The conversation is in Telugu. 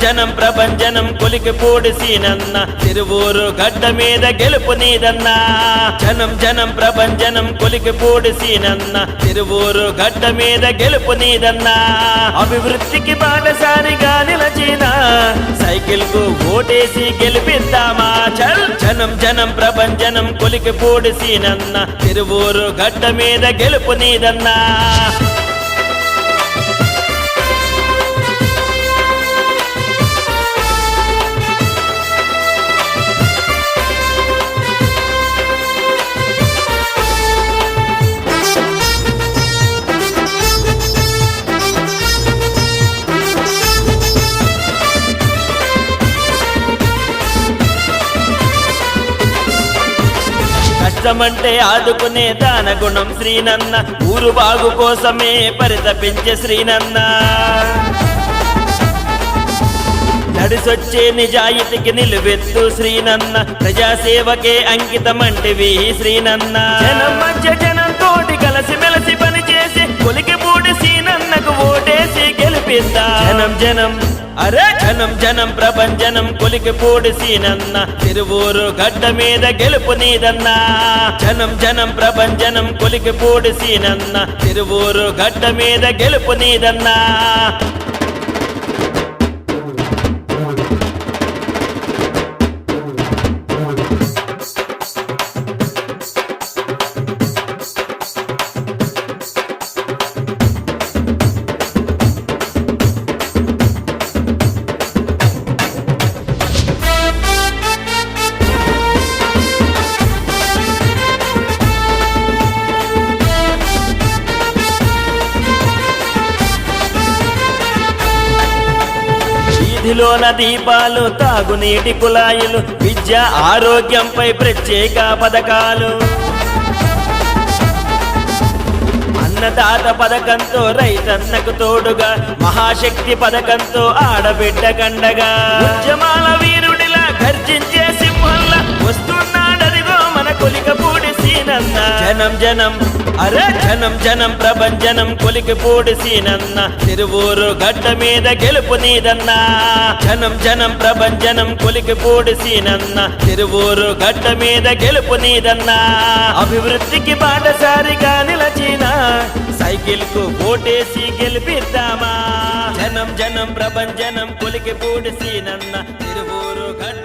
జనం ప్రభంజనం కొలికి పూడిసీనన్న తిరువూరు గడ్డ మీద గెలుపు నీదన్నా జనం జనం ప్రభంజనం కొలికి పూడిసీనన్న తిరువూరు గడ్డ మీద గెలుపు నీదన్నా అభివృద్ధికి బాటసారిగా నిలచిన సైకిల్ కు ఓటేసి గెలిపిద్దామా చల్ జనం జనం ప్రభంజనం కొలికి పూడిసీనన్న తిరువూరు గడ్డ మీద గెలుపు నీదన్నా కష్టమంటే ఆదుకునే దాన గుణం శ్రీనన్న ఊరు బాగు కోసమే పరితపించే శ్రీనన్న నడిసొచ్చే నిజాయితీకి నిలువెత్తు శ్రీనన్న ప్రజాసేవకే అంకితమంటివి శ్రీనన్న జనం మధ్య జనంతోటి కలిసి మెలిసి పనిచేసి కొలికిపూడి శ్రీనన్నకు ఓటేసి గెలిపిద్దా జనం జనం అరే జనం జనం ప్రభంజనం కొలికి పూడిసీనన్న తిరువూరు గడ్డ మీద గెలుపు నీదన్నా జనం జనం ప్రభంజనం కొలికి పూడిసీనన్న తిరువూరు గడ్డ మీద గెలుపు నీదన్నా వీధిలోన దీపాలు తాగునీటి కుళాయిలు విద్య ఆరోగ్యంపై ప్రత్యేక పథకాలు అన్నదాత పథకంతో రైతన్నకు తోడుగా మహాశక్తి పథకంతో ఆడబిడ్డ కండగా ఉద్యమాల వీరుడిలా గర్జించే సింహంలా వస్తున్నాడదిగో మన కొలికపూడి సీనన్న జనం జనం అరే జనం జనం ప్రభంజనం కొలికి పూడిసీనన్న తిరువూరు గడ్డ మీద గెలుపు నీదన్నా జనం జనం ప్రభంజనం కొలికి పూడిసీనన్న తిరువూరు గడ్డ మీద గెలుపు నీదన్నా అభివృద్ధికి బాటసారిగా నిలచిన సైకిల్ కు ఓటేసి గెలిపిద్దామా జనం జనం ప్రభంజనం కొలికి పూడిసీనన్న తిరువూరు గడ్డ